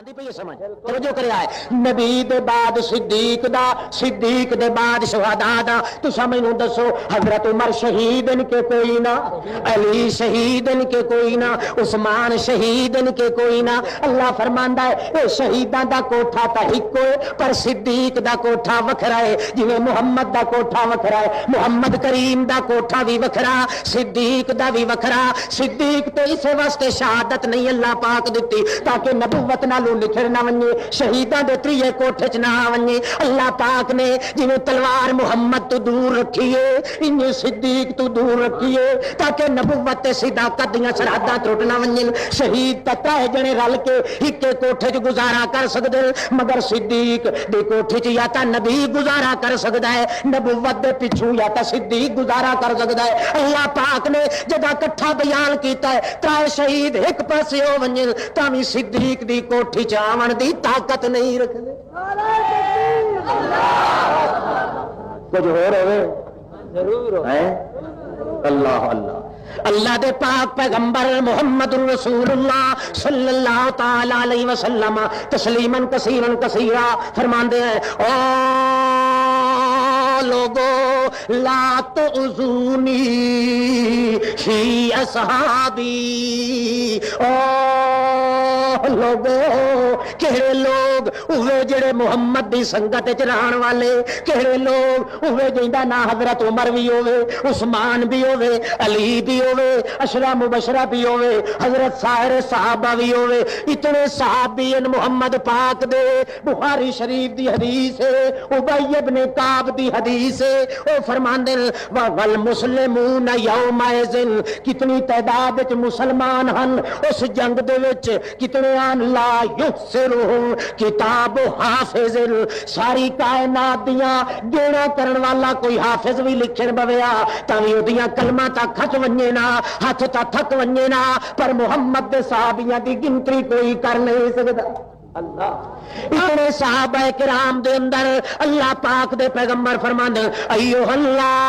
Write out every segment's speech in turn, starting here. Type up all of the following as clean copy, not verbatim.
آندی پئی سمجھ توجہ کرے آئے نبی دے بعد صدیق دا صدیق دے بعد شہداء دا تساں مینوں دسو حضرت عمر شہید ان کے کوئی نہ علی شہید ان کے کوئی نہ عثمان شہید ان کے کوئی نہ اللہ فرماندا ہے اے شہیداں دا کوٹھا تا ہکو پر صدیق دا کوٹھا وکھرا ہے جویں محمد دا کوٹھا وکھرا ہے محمد کریم دا کوٹھا بھی وکھرا صدیق دا بھی وکھرا صدیق تے اس واسطے شہادت نہیں اللہ پاک دتی تاکہ نبوت نالوں نکھر نہ ونجے شہیداں دے تریے کوٹھے چ نہ ونجے اللہ پاک نے جویں تلوار محمد تو دور رکھی ہے انہیں صدیق تو دور رکھی ہے تاکہ نبوت تے صداقت دیاں سرحداں ٹوٹ نہ ونجن شہید تتا ہے جنے رل کے ایک کوٹھے چ گزارا کر سکدے مگر صدیق دے کوٹھے چ یا تا نبی گزارا کر سکدا ہے نبوت دے پیچھے یا تا صدیق گزارا کر سکدا ہے اللہ پاک نے جدا کٹھا بیان کیتا ہے ترائے شہید ایک پاسے ہو ونجن تاویں صدیق دی کوٹھی چ آون دی طاقت نہیں رکھدے کچھ ہو رہے ضرور ہے اللہ اللہ اللہ دے پاک پیغمبر محمد رسول اللہ صلی اللہ تعالی علیہ وسلم تسلیما کثیرا کثیرا فرماندے ہیں او لوگو لا تؤذونی فی اصحابی او لوگو کہڑے لوگ اوے جڑے محمد دی سنگت وچ رہن والے کہڑے لوگ اوے جیندا نا حضرت عمر بھی ہوے عثمان بھی ہوے علی بھی ہوے اشرا مبشرہ بھی ہوے حضرت سائر صحابہ بھی ہوے اتنے صحابی ان محمد پاک دے بخاری شریف دی حدیث ہے ابی ابن کعب دی حدیث ہے او فرماندے والمسلمون یومئذ کتنی تعداد وچ مسلمان ہن اس جنگ دے وچ کتنے ان لا یحسرہم کتاب حافظ ساری کائنات دیاں گیڑا کرن والا کوئی حافظ بھی لکھن بویا تاویں اودیاں کلماں تا کھچ ونجے نا ہاتھ تا تھک ونجے نا پر محمد دے صحابیاں دی گنتی کوئی کر نہیں سکدا اللہ اتنے صحابہ کرام دے اندر اللہ پاک دے پیغمبر فرماندے ایھا اللہ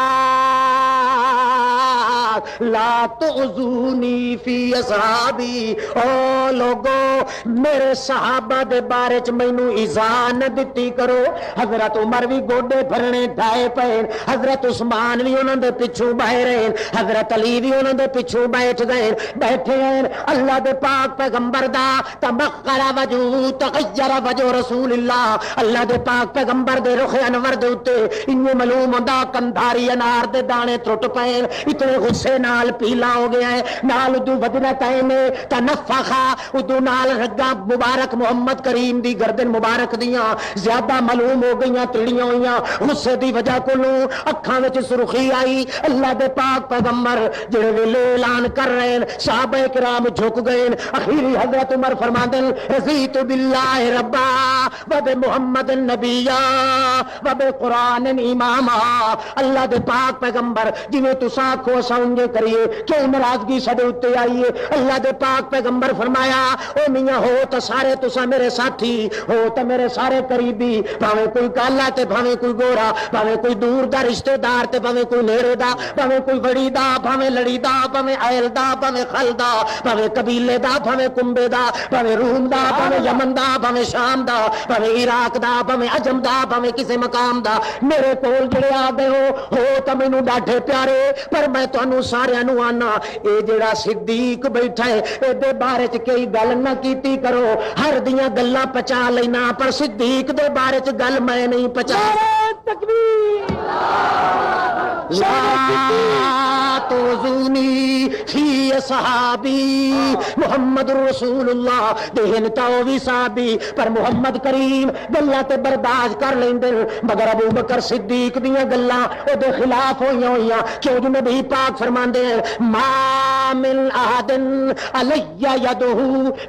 لا تؤذونی فی اصحابی او لوگو میرے صحابہ دے بارے چ مینوں ایذا نہ دتی کرو حضرت عمر بھی گوڈے بھرنے ڈھائے پے حضرت عثمان بھی انہاں دے پیچھے بہے رہے حضرت علی بھی انہاں دے پیچھے بیٹھ گئے بیٹھے ہیں اللہ دے پاک پیغمبر دا تبخر وجہ تغیر وجہ رسول اللہ دے پاک پیغمبر دے رخ انور دے اوتے انہوں معلوم ہوندا کندھاری انار دے دانے ٹرٹ پے اتنے غصے نال پیلا ہو گیا ہے نال ادو بدنا تائیں تنفخا ادو نال رگا مبارک محمد کریم دی گردن مبارک دیاں زیادہ معلوم ہو گئیاں تڑیاں ہوئیاں غصے دی وجہ کولوں اکھاں وچ سرخی آئی اللہ دے پاک پیغمبر جڑے ویلے اعلان کر رہے ہیں صحابہ کرام جھک گئے اخیری حضرت عمر فرماندے رضیت باللہ ربا وبمحمد النبیا وبقرآن اماما اللہ دے پاک پیغمبر جویں تساں آکھو سمجھے کریے کیوں ناراضگی سڈے اتنے آئیے اللہ دے پاک پیغمبر فرمایا او میاں ہو تو سارے تساں میرے ساتھی ہو تو میرے سارے قریبی بھاویں کوئی کالا تے بھاویں کوئی گورا بھاویں کوئی دور دا رشتہ دار تے بھاویں کوئی نیڑے دا بھاویں کوئی بڑی دا بھاویں لڑی دا بھاویں آئل دا بھاویں خل دا بھاویں قبیلے دا بھاویں کنبے دا بھاویں روم دا بھاویں یمن دا بھاویں شام دا بھاویں عراق دا بھاویں عجم دا بھاویں کسی مقام دا میرے کول جڑے آ گئے ہو تو مینوں ڈاڈھے پیارے پر میں تانوں سارے نوں آنا اے جڑا صدیق بیٹھا ہے اے دے بارے چ کئی گل نہ کیتی کرو ہر دیاں گلاں پچا لینا پر صدیق دے بارے چ گل میں نہیں پچا تکبیر لا تؤذونی فی اصحابی محمد رسول اللہ دہن تو بھی صحابی پر محمد کریم گلاں تے برداشت کر لیندے مگر ابو بکر صدیق دیاں گلاں او دے خلاف ہویاں ہویاں کیوں جو نبی پاک فرماندے ما من احد علی یدہ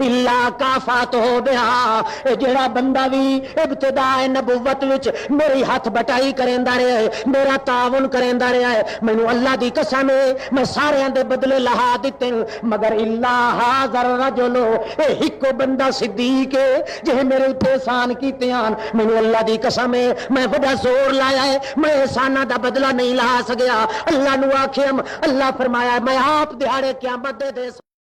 الا کافاتہ بہا اے جڑا بندہ بھی ابتداء نبوت وچ میری ہاتھ بٹائی کریندا رہیا ہے میرا تعاون کریندا رہیا ہے مینوں اللہ دی قسم ہے میں سارے دے بدلے لہا دتے مگر الا حاضر رجل اے ہکو بندہ صدیق ہے جے میرے تے احسان کیتے ہیں مینوں اللہ دی قسم ہے میں بڑا زور لایا ہے میں احساناں دا بدلہ نہیں لا سکیا اللہ نو آکھیا اللہ فرمایا میں آپ دیہاڑے قیامت دے